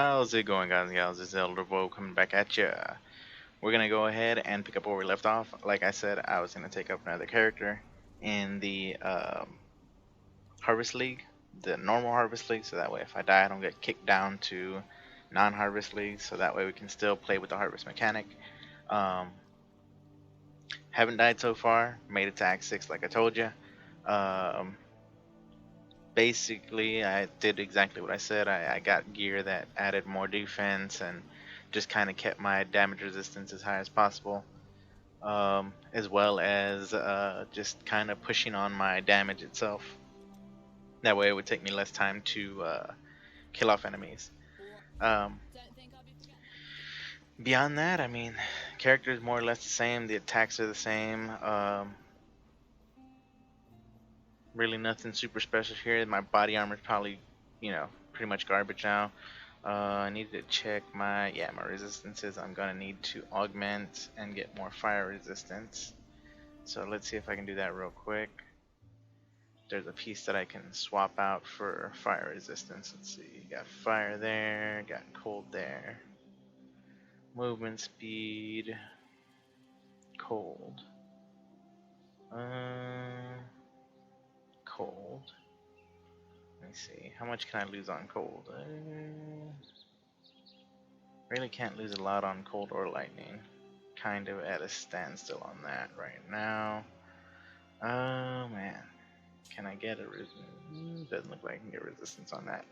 How's it going, guys and gals? It's Elderofwoe coming back at ya. We're gonna go ahead and pick up where we left off. Like I said, I was gonna take up another character in the Harvest League, the normal Harvest League, so that way if I die, I don't get kicked down to non-Harvest League. So that way we can still play with the Harvest mechanic. Um, haven't died so far. Made it to Act 6, like I told you. Um, Basically, I did exactly what I said. I got gear that added more defense and just kind of kept my damage resistance as high as possible, as well as just kind of pushing on my damage itself. That way it would take me less time to kill off enemies. Um, Beyond that, I mean, character is more or less the same. The attacks are the same. Really nothing super special here. My body armor is probably, pretty much garbage now. I need to check my resistances. I'm gonna need to augment and get more fire resistance. So let's see if I can do that real quick. There's a piece that I can swap out for fire resistance. Let's see, got fire there, got cold there. Movement speed, cold. Cold. Let me see, how much can I lose on cold? Really can't lose a lot on cold or lightning. Kind of at a standstill on that right now. Oh man, can I get a resistance? Doesn't look like I can get resistance on that.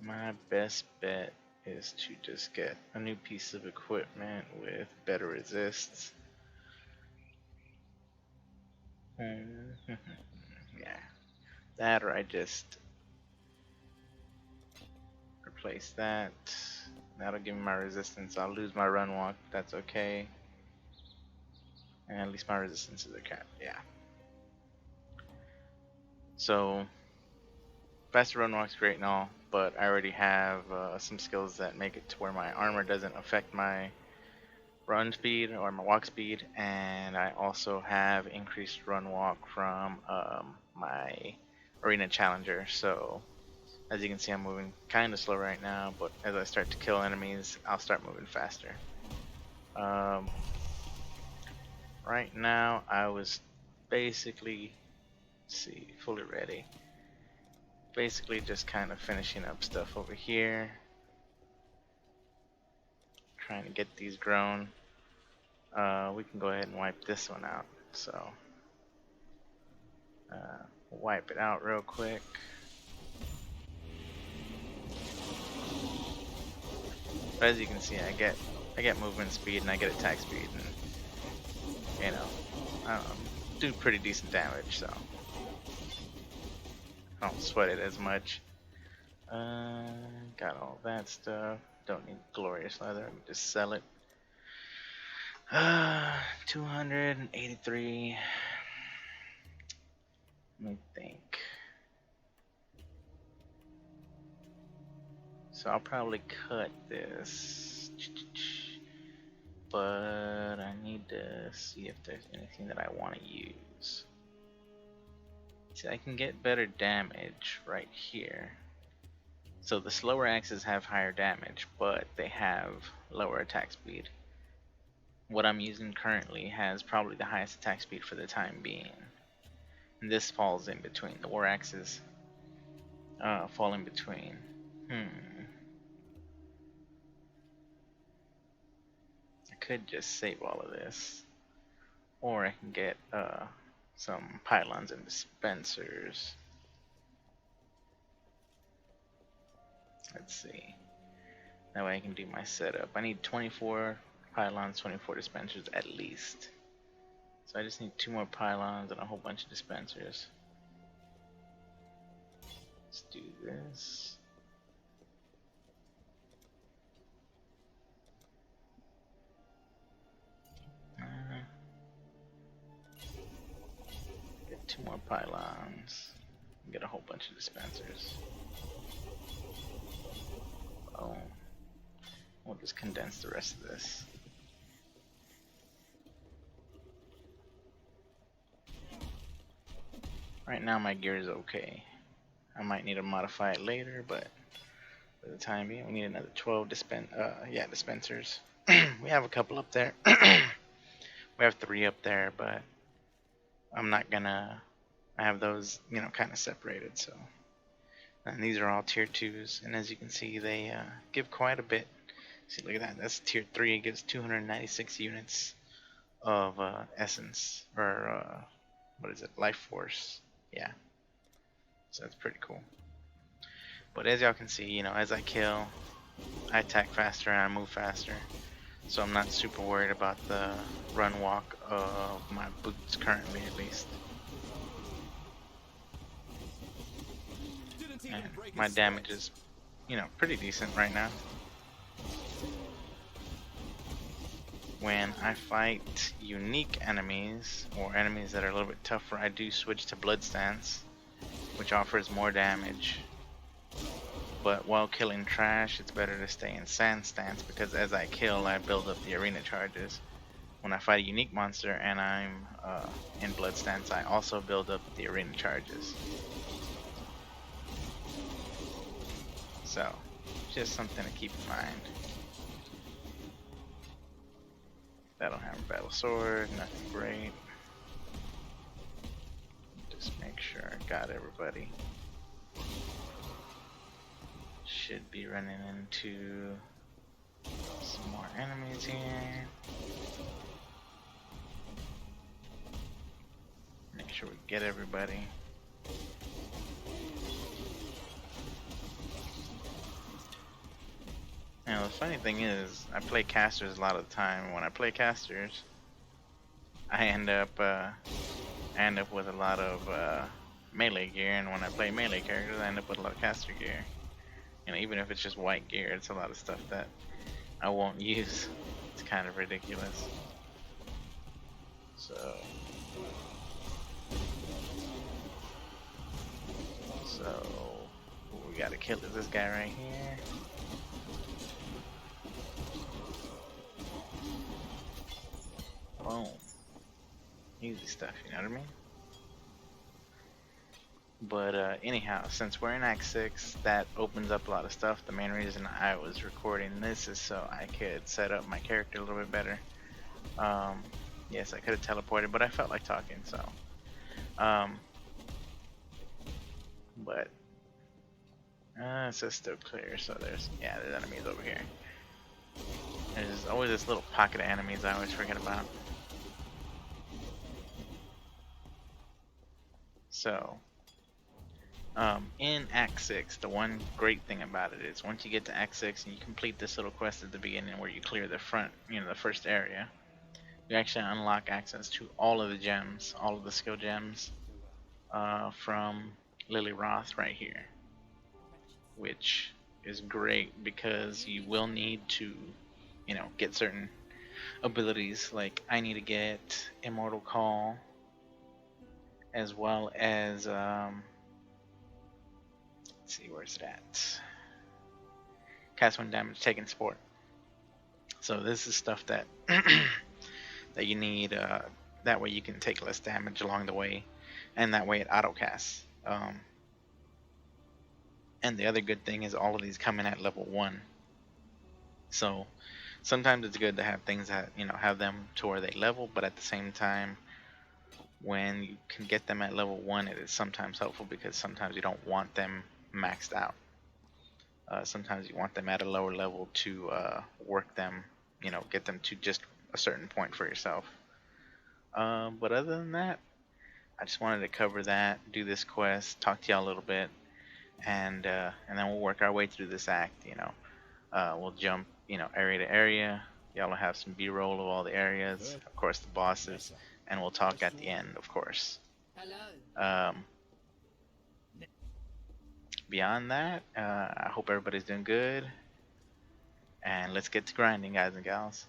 My best bet is to just get a new piece of equipment with better resists. Yeah, that or I just replace that. That'll give me my resistance. I'll lose my run walk, that's okay. And at least my resistance is okay. Yeah. So faster run walk's great and all, but I already have some skills that make it to where my armor doesn't affect my run speed or my walk speed, and I also have increased run walk from my arena challenger. So as you can see, I'm moving kind of slow right now, but as I start to kill enemies, I'll start moving faster. Right now, I was basically, fully ready. Basically just kind of finishing up stuff over here. Trying to get these grown. We can go ahead and wipe this one out. So, wipe it out real quick. But as you can see, I get movement speed and I get attack speed, and I don't know, do pretty decent damage. So I don't sweat it as much. Got all that stuff. Don't need glorious leather. Let me just sell it. 283. Let me think. So I'll probably cut this, but I need to see if there's anything that I want to use. See, I can get better damage right here. So the slower axes have higher damage, but they have lower attack speed. What I'm using currently has probably the highest attack speed for the time being. And this falls in between. The war axes fall in between. I could just save all of this. Or I can get some pylons and dispensers. Let's see. That way I can do my setup. I need 24 pylons, 24 dispensers at least. So I just need 2 more pylons and a whole bunch of dispensers. Let's do this. Get 2 more pylons. Get a whole bunch of dispensers. Oh. We'll just condense the rest of this. Right now my gear is okay. I might need to modify it later, but for the time being, we need another 12 dispensers. We have a couple up there. We have 3 up there, but I'm not gonna. I have those, kind of separated. So, and these are all tier 2s, and as you can see, they give quite a bit. See, look at that. That's tier 3. It gives 296 units of essence, or what is it? Life force. Yeah. So that's pretty cool. But as y'all can see, as I kill, I attack faster and I move faster. So I'm not super worried about the run walk of my boots currently, at least. And my damage is, pretty decent right now. When I fight unique enemies, or enemies that are a little bit tougher, I do switch to Blood Stance, which offers more damage. But while killing trash, it's better to stay in Sand Stance, because as I kill, I build up the arena charges. When I fight a unique monster and I'm in Blood Stance, I also build up the arena charges. So, just something to keep in mind. I don't have a battle sword, nothing great. Just make sure I got everybody. Should be running into some more enemies here. Make sure we get everybody. Now the funny thing is, I play casters a lot of the time. When I play casters, I end up with a lot of melee gear, and when I play melee characters, I end up with a lot of caster gear. Even if it's just white gear, it's a lot of stuff that I won't use. It's kind of ridiculous. So what we gotta kill is this guy right here. Boom. Easy stuff, you know what I mean? But anyhow, since we're in Act 6, that opens up a lot of stuff. The main reason I was recording this is so I could set up my character a little bit better. Yes, I could have teleported, but I felt like talking, so. But it says still clear, so there's enemies over here. There's always this little pocket of enemies I always forget about. So, in Act 6, the one great thing about it is once you get to Act 6 and you complete this little quest at the beginning where you clear the front, the first area, you actually unlock access to all of the gems, all of the skill gems from Lily Roth right here, which is great because you will need to, get certain abilities. Like I need to get Immortal Call, as well as let's see, where's it at? Cast 1 damage, taking support. So this is stuff that that you need. That way you can take less damage along the way, and that way it auto casts. And the other good thing is all of these come in at level 1. So sometimes it's good to have things that have them to where they level, but at the same time, when you can get them at level 1, it is sometimes helpful because sometimes you don't want them maxed out. Sometimes you want them at a lower level to work them, get them to just a certain point for yourself. But other than that, I just wanted to cover that, do this quest, talk to y'all a little bit, and then we'll work our way through this act. We'll jump, area to area. Y'all will have some B-roll of all the areas, of course the bosses, and we'll talk at the end, of course. Beyond that, I hope everybody's doing good, and let's get to grinding, guys and gals.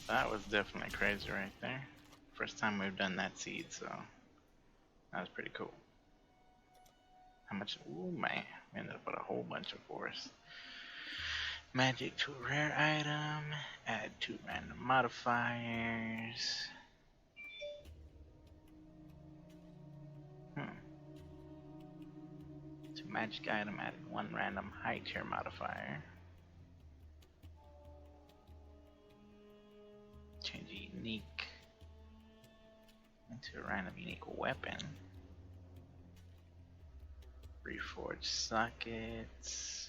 That was definitely crazy right there. First time we've done that seed, so that was pretty cool. How much? Ooh, man. We ended up with a whole bunch of force. Magic to a rare item. Add 2 random modifiers. To magic item, added 1 random high tier modifier. Change a unique into a random unique weapon. Reforge sockets.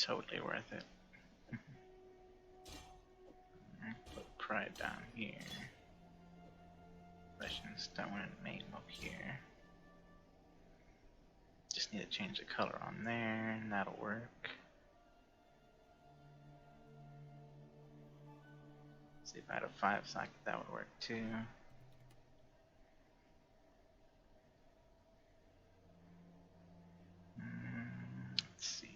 Totally worth it. Put pride down here. Russian stone and name up here. Just need to change the color on there, and that'll work. See if I had a 5 socket, that would work too. Let's see.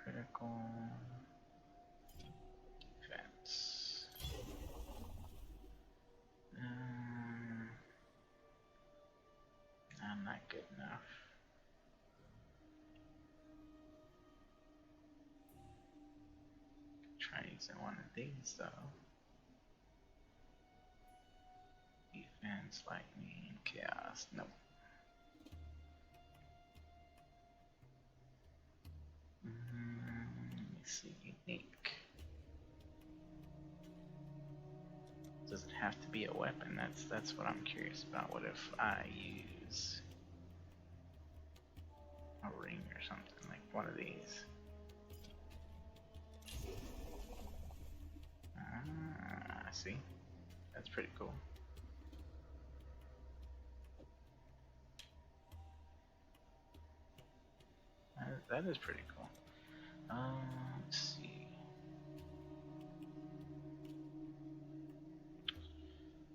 Critical defense. I'm not good enough. Try using one of these though. Defense, lightning, chaos. Nope. Let me see. Unique. Does it have to be a weapon? That's what I'm curious about. What if I use a ring or something, like one of these? See? That's pretty cool. That is pretty cool. Let's see.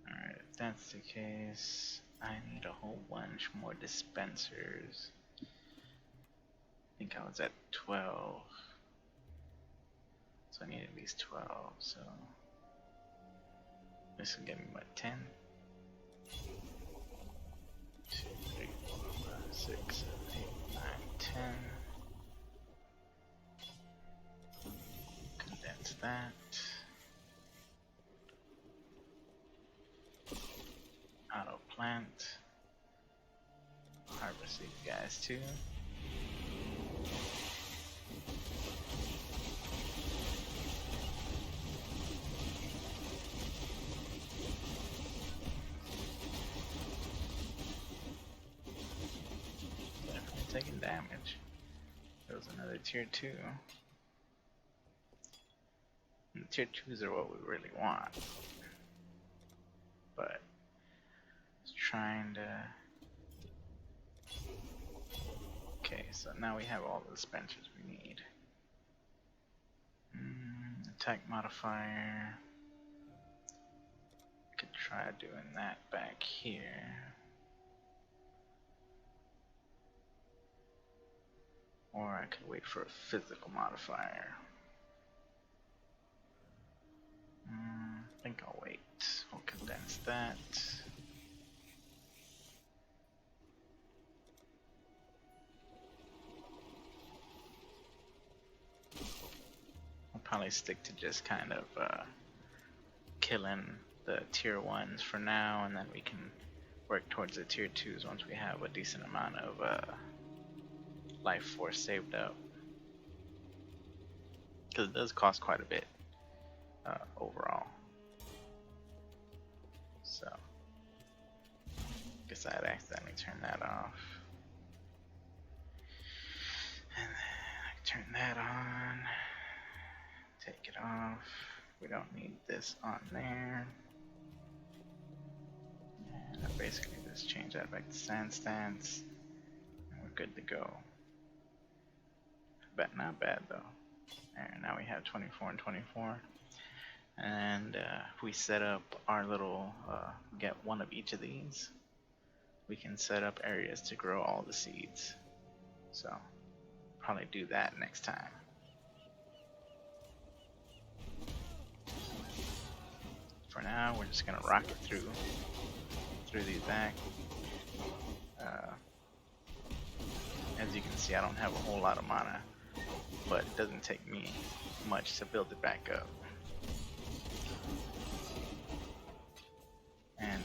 Alright, if that's the case, I need a whole bunch more dispensers. I think I was at 12. So I need at least 12, so this will give me what, 10? 2, 3, 4, 5, 6, 7, 8, 9, 10. Condense that. Auto plant. Harvest these guys too. Definitely taking damage. There was another tier 2. And the tier 2s are what we really want. But it's trying to. Okay, so now we have all the dispensers we need. Attack modifier. Could try doing that back here. Or I could wait for a physical modifier. I think I'll wait. We'll condense that. I'll probably stick to just kind of killing the tier 1s for now, and then we can work towards the tier 2s once we have a decent amount of life force saved up. Because it does cost quite a bit overall. So Guess I'd accidentally turn that off. And then I turn that on. Take it off. We don't need this on there. And I basically just change that back to sand stance. And we're good to go. But not bad though. And now we have 24 and 24. And if we set up our little, get one of each of these, we can set up areas to grow all the seeds. So probably do that next time. For now, we're just gonna rock it through these back. As you can see, I don't have a whole lot of mana, but it doesn't take me much to build it back up. And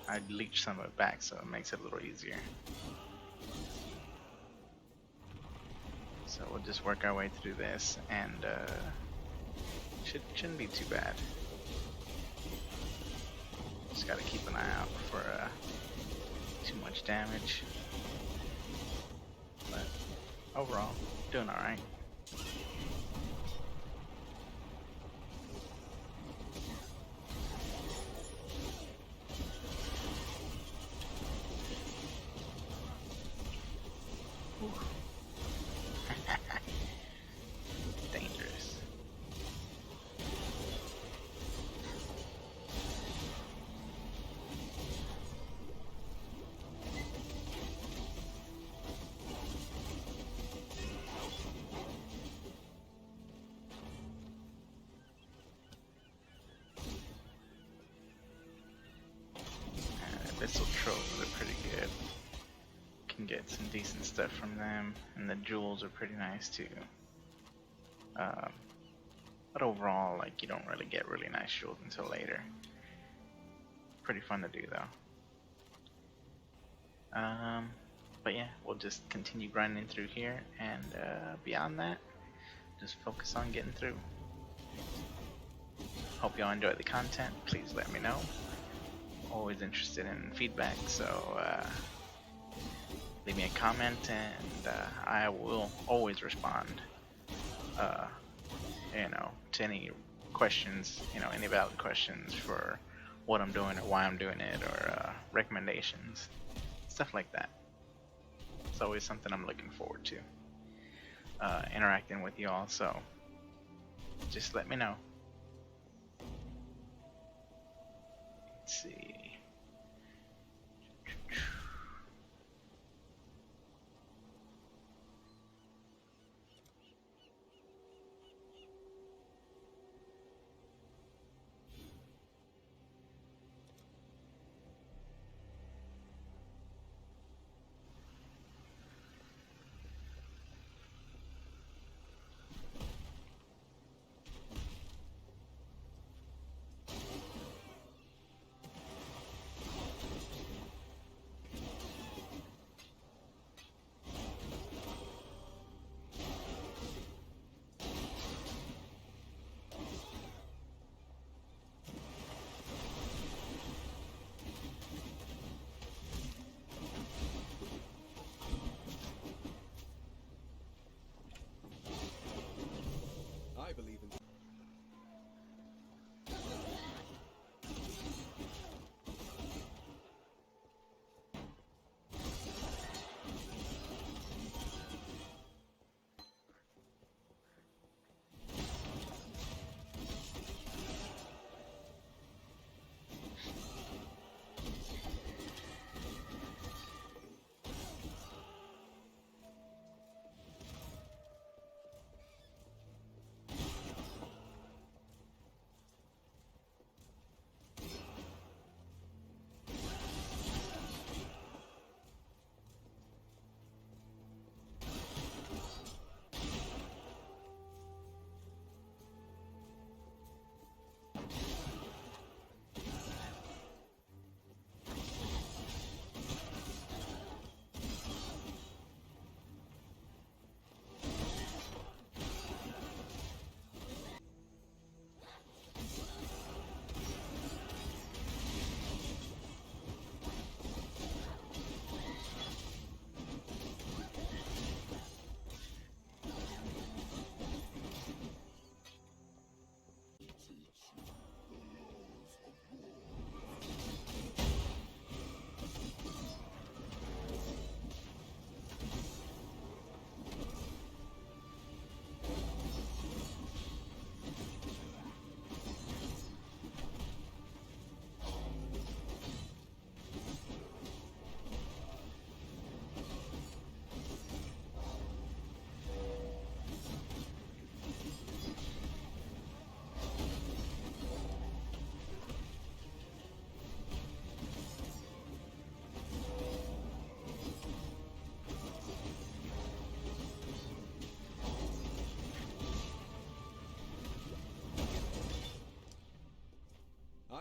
I leech some of it back, so it makes it a little easier. So we'll just work our way through this, and shouldn't be too bad. Just gotta keep an eye out for too much damage. But overall, doing alright. Dangerous. Abyssal trolls are pretty good. Can get some decent stuff from them, and the jewels are pretty nice too. But overall, like, you don't really get really nice jewels until later. Pretty fun to do though. But yeah, we'll just continue grinding through here, and beyond that, just focus on getting through. Hope y'all enjoy the content. Please let me know. Always interested in feedback, so leave me a comment, and I will always respond. To any questions, any valid questions for what I'm doing or why I'm doing it, or recommendations, stuff like that. It's always something I'm looking forward to, interacting with y'all. So just let me know. Let's see.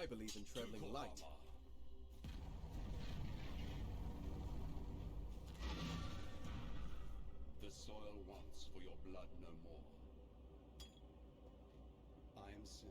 I believe in traveling light. The soil wants for your blood no more. I am sin.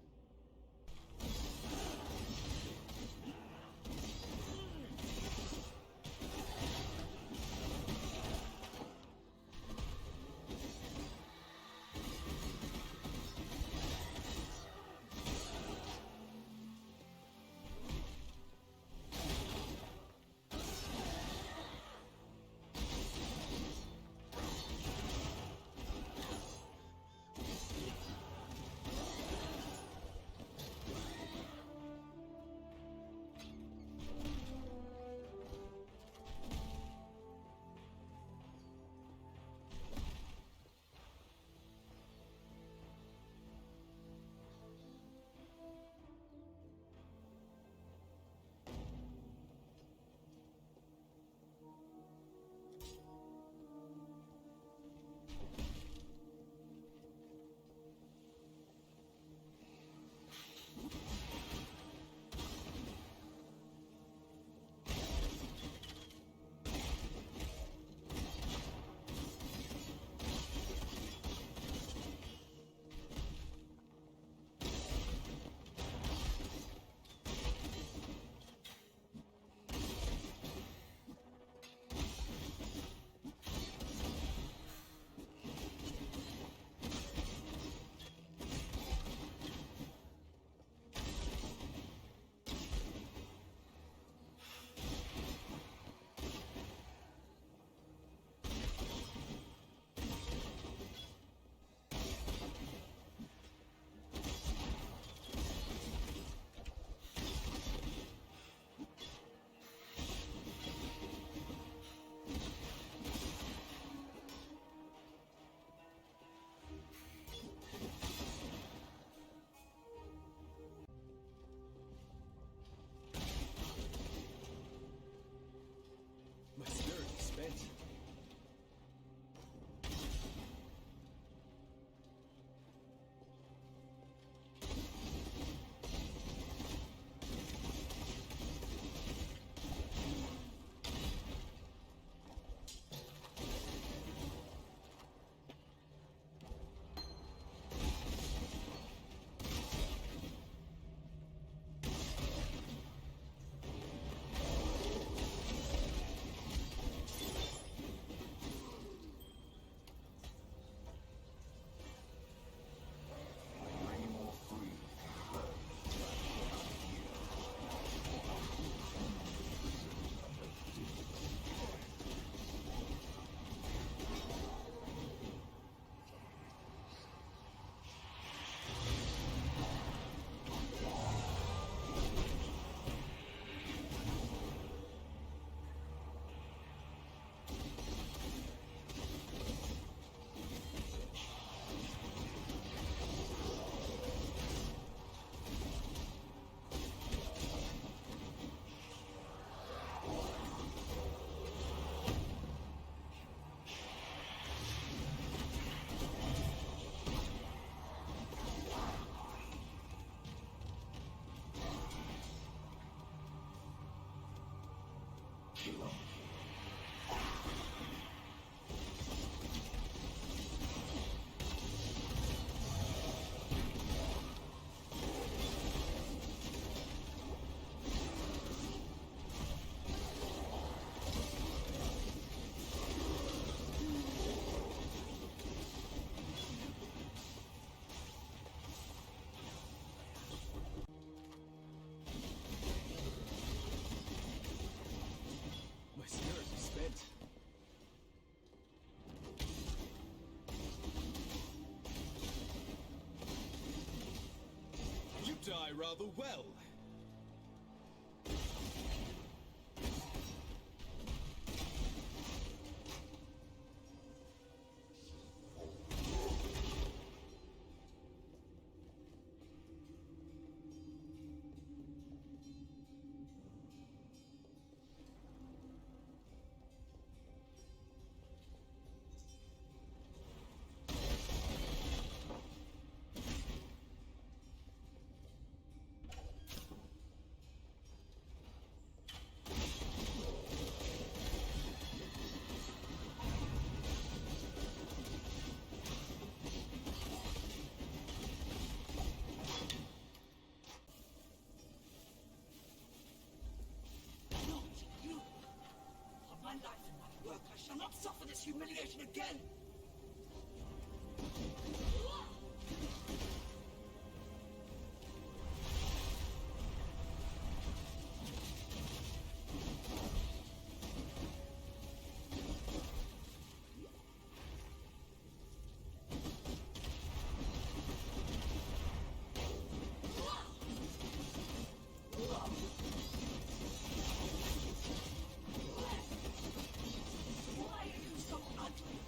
My spirit is spent. My spirit is spent. You die rather well. this humiliation again! Why are you so ugly?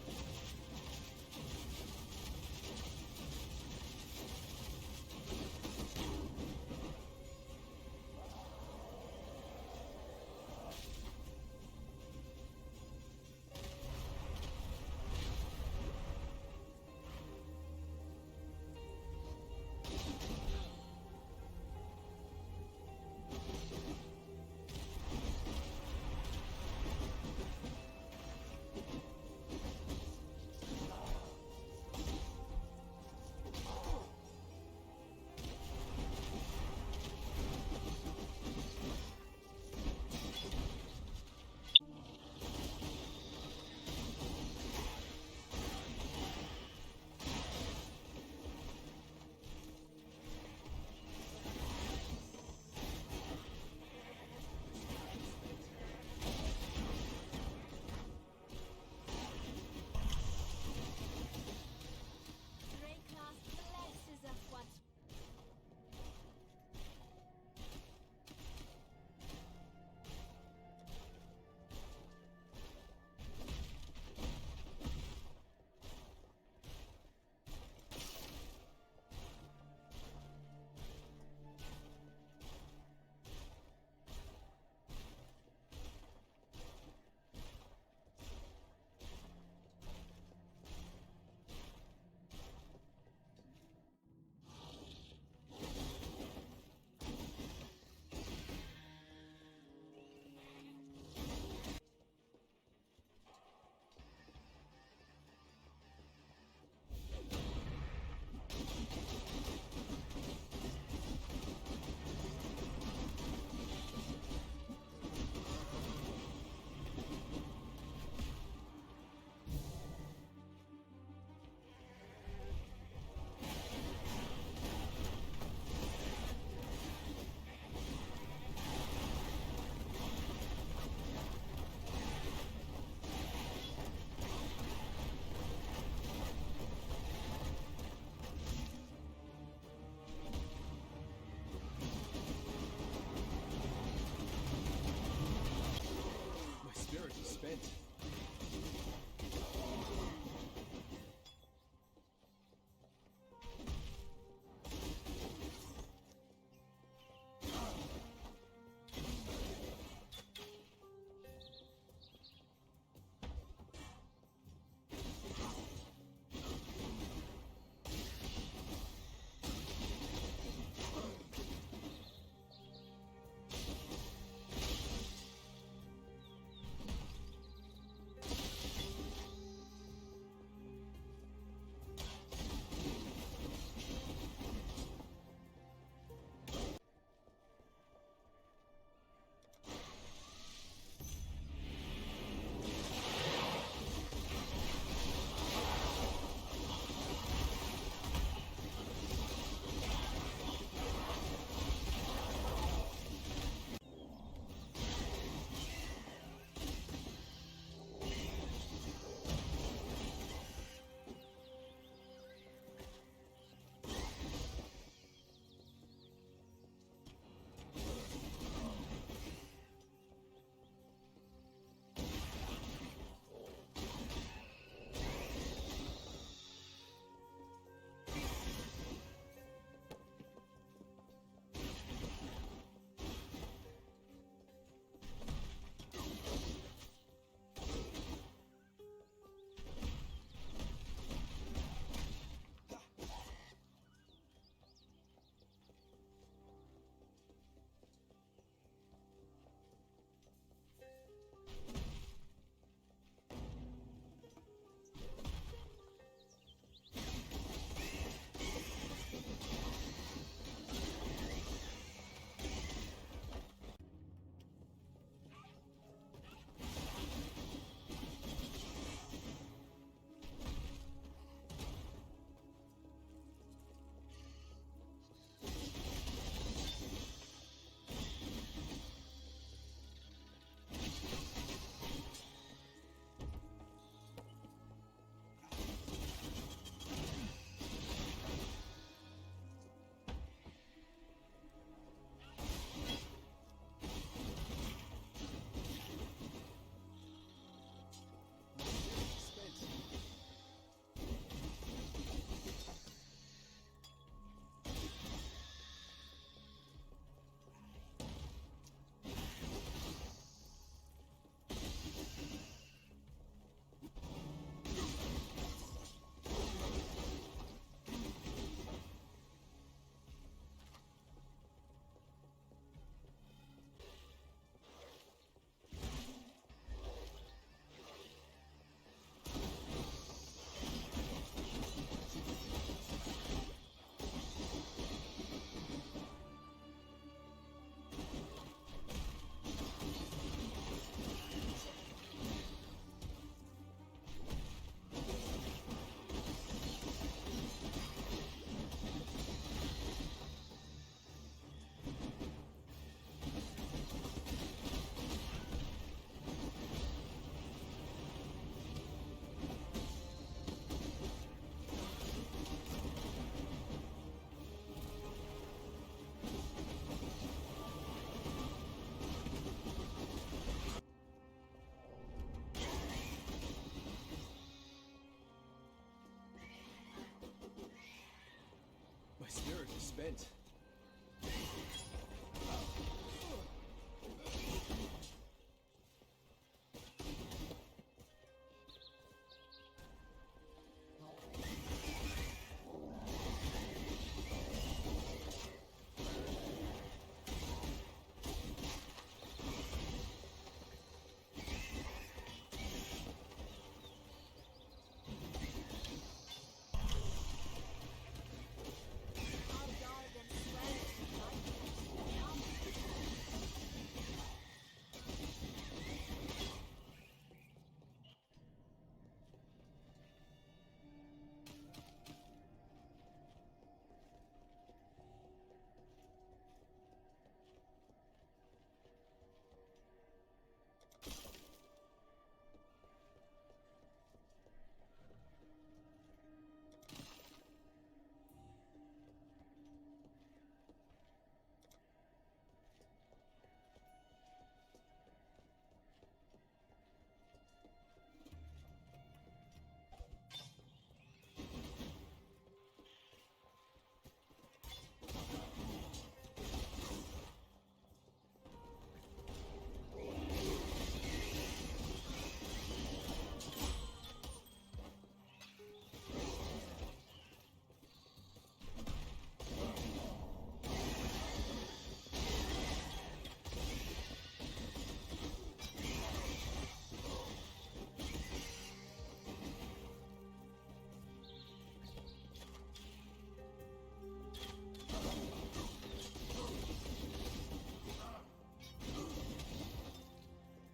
spent.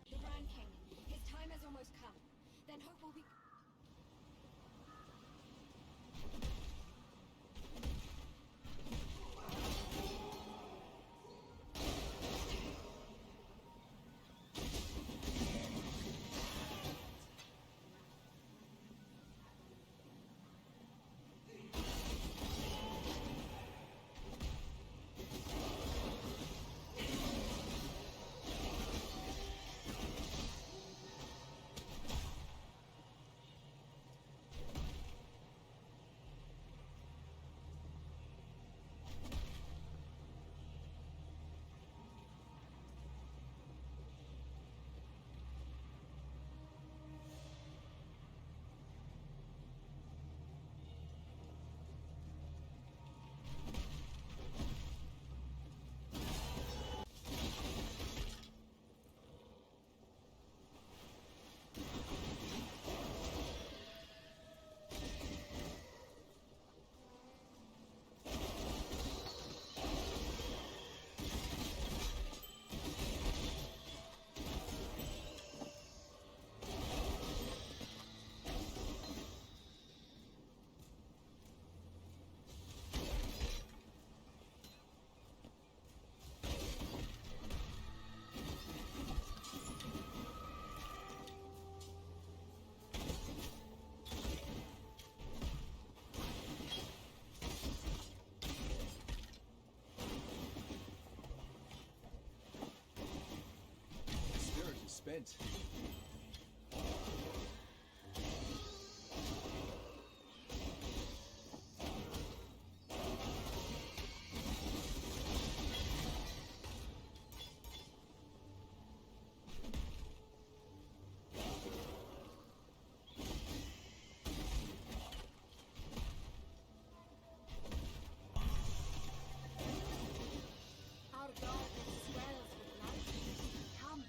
The Grand King, his time has almost come. Then hope will be... Spirit is spent. Our garden swells with light. Come.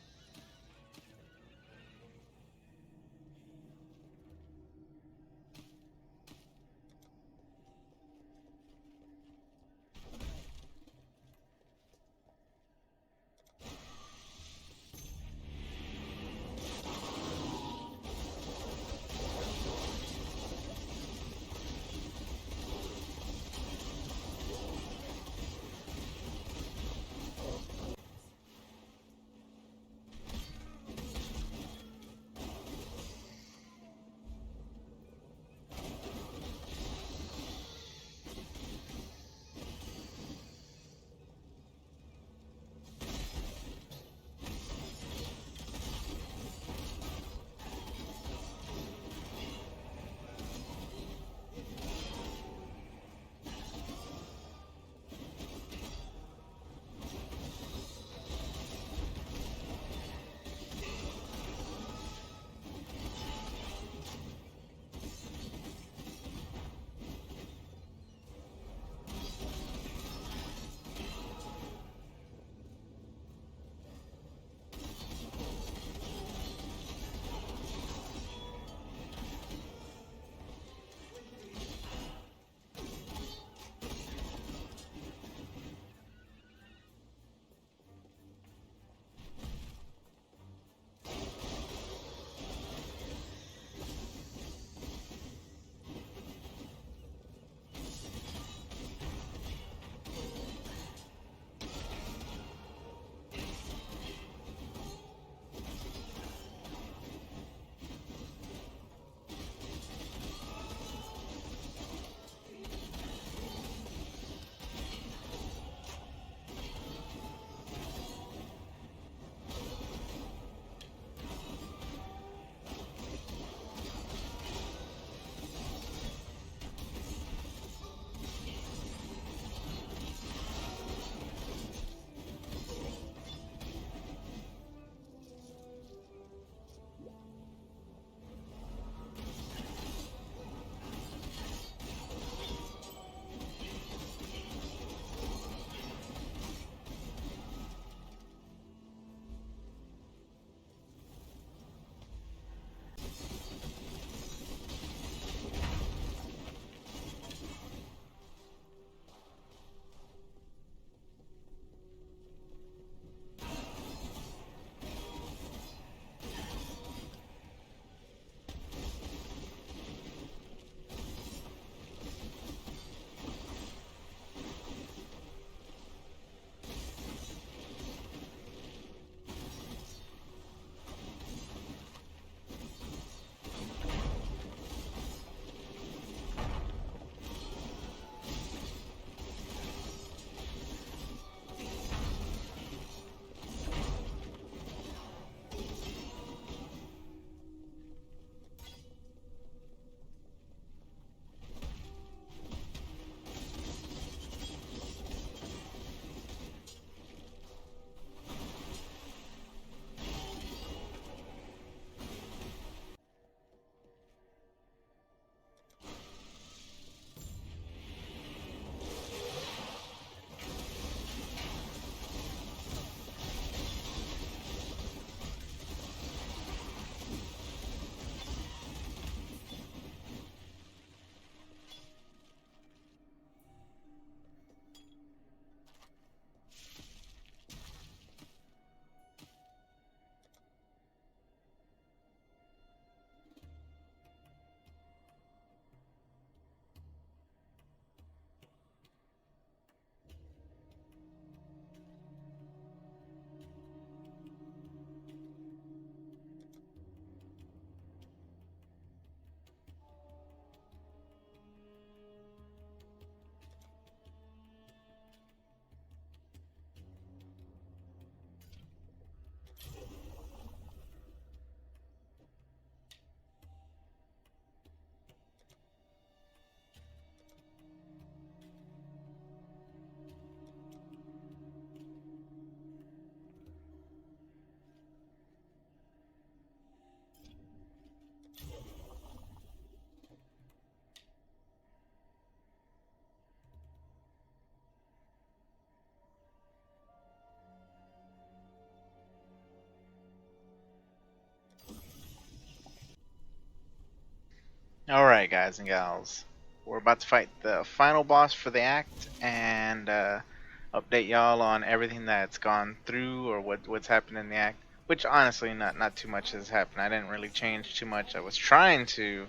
Alright, guys and gals. We're about to fight the final boss for the act and update y'all on everything that's gone through or what's happened in the act. Which honestly, not too much has happened. I didn't really change too much. I was trying to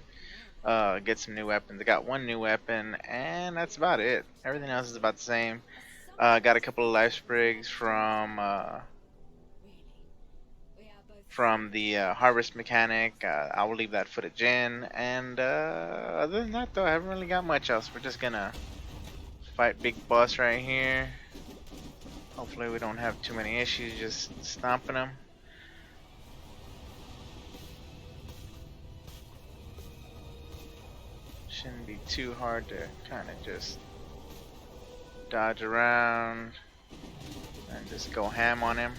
get some new weapons. I got one new weapon, and that's about it. Everything else is about the same. Got a couple of life sprigs from the harvest mechanic. I will leave that footage in. And other than that, though, I haven't really got much else. We're just gonna fight big boss right here. Hopefully, we don't have too many issues just stomping him. Shouldn't be too hard to kind of just dodge around and just go ham on him.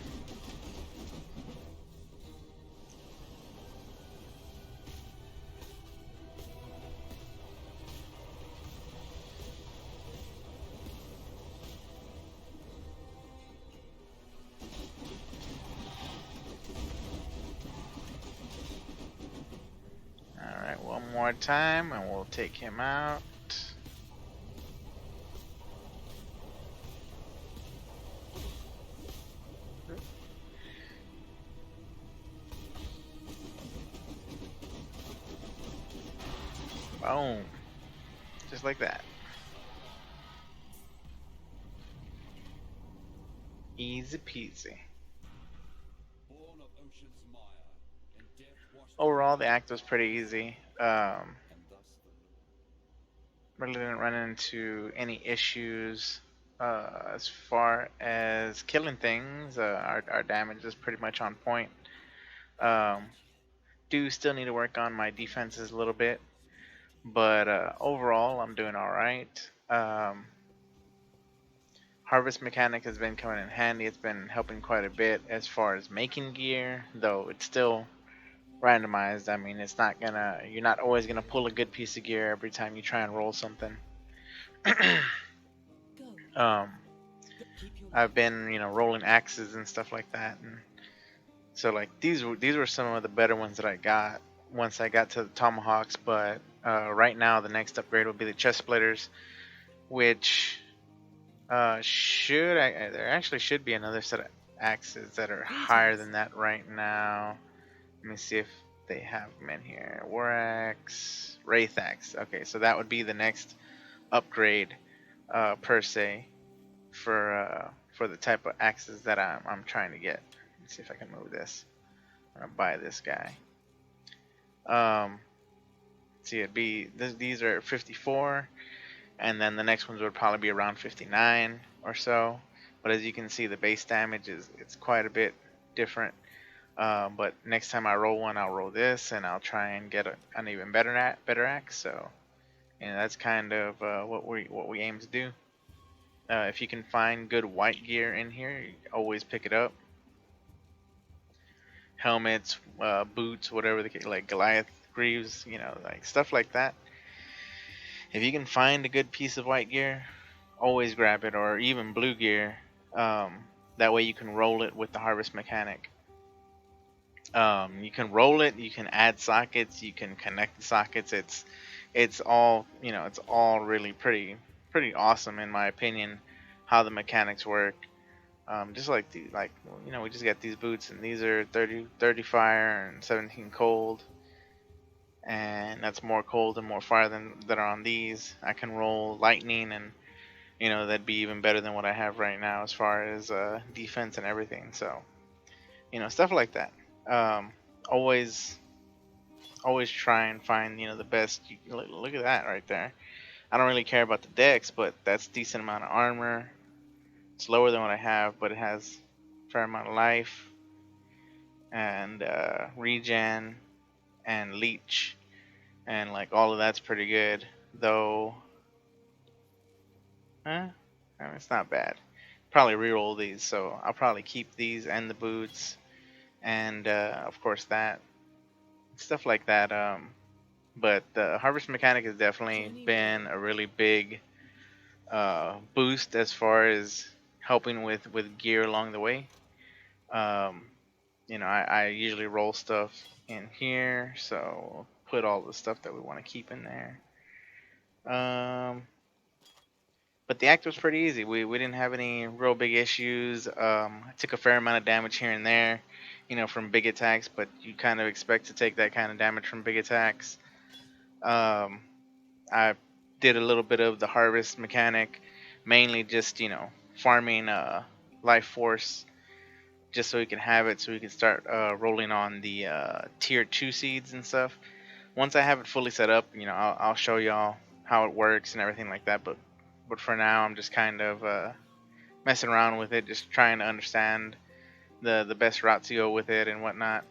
Alright, one more time and we'll take him out. Boom. Just like that. Easy peasy. Born of ocean's mire, and death washed Overall, the act was pretty easy. and thus the Really didn't run into any issues as far as killing things. Our damage is pretty much on point. Um, do still need to work on my defenses a little bit, but overall, I'm doing all right. Harvest mechanic has been coming in handy. It's been helping quite a bit as far as making gear, though it's still randomized. I mean, you're not always gonna pull a good piece of gear every time you try and roll something. um, I've been, rolling axes and stuff like that, and so like these were some of the better ones that I got once I got to the tomahawks. But right now, the next upgrade will be the chest splitters, which there actually should be another set of axes that are higher than that right now. Let me see if they have them in here. War axe, wraith axe. Okay, so that would be the next upgrade per se for the type of axes that I'm trying to get. Let's see if I can move this. I'm gonna buy this guy. See, these are 54, and then the next ones would probably be around 59 or so. But as you can see, the base damage it's quite a bit different. But next time I roll one, I'll roll this, and I'll try and get an even better axe. So, that's kind of what we aim to do. If you can find good white gear in here, you always pick it up. Helmets, boots, whatever like Goliath greaves, like stuff like that. If you can find a good piece of white gear, always grab it, or even blue gear. That way you can roll it with the harvest mechanic. You can roll it, you can add sockets, you can connect the sockets. It's all really pretty awesome in my opinion how the mechanics work. Just like we just got these boots, and these are 30 fire and 17 cold, and that's more cold and more fire than that are on these. I can roll lightning, and that'd be even better than what I have right now as far as defense and everything. So stuff like that. Always try and find the best. Look at that right there. I don't really care about the dex, but that's decent amount of armor. It's lower than what I have, but it has a fair amount of life and regen and leech, and like all of that's pretty good. Though, it's not bad. Probably reroll these, so I'll probably keep these and the boots, and of course that stuff like that. But the harvest mechanic has definitely been a really big boost as far as helping with gear along the way. I usually roll stuff in here, so put all the stuff that we want to keep in there. But the act was pretty easy. We didn't have any real big issues. I took a fair amount of damage here and there, from big attacks, but you kind of expect to take that kind of damage from big attacks. I did a little bit of the harvest mechanic, mainly just farming life force, just so we can have it, so we can start rolling on the tier 2 seeds and stuff. Once I have it fully set up, I'll show y'all how it works and everything like that. But for now, I'm just kind of messing around with it, just trying to understand the best route to go with it and whatnot.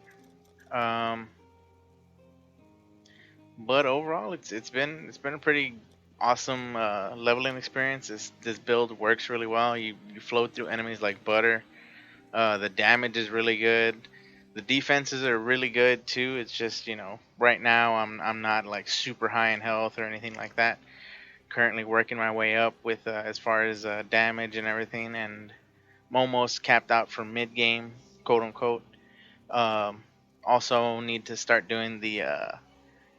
But overall, it's been a pretty awesome leveling experience. This build works really well. You flow through enemies like butter. The damage is really good. The defenses are really good too. It's just right now I'm not like super high in health or anything like that. Currently working my way up with as far as damage and everything, and I'm almost capped out for mid game, quote unquote. Also need to start doing the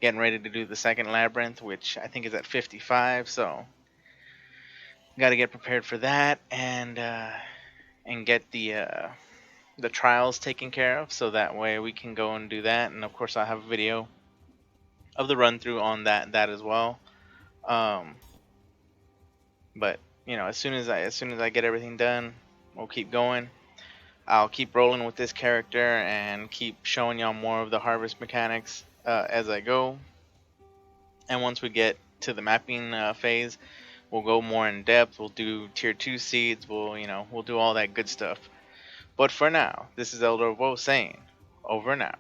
getting ready to do the second labyrinth, which I think is at 55. So got to get prepared for that and get the trials taken care of, so that way we can go and do that. And of course, I'll have a video of the run through on that as well. But as soon as I get everything done, we'll keep going. I'll keep rolling with this character and keep showing y'all more of the harvest mechanics as I go. And once we get to the mapping phase, we'll go more in depth. We'll do tier 2 seeds. We'll do all that good stuff. But for now, this is Elderofwoe saying over and out.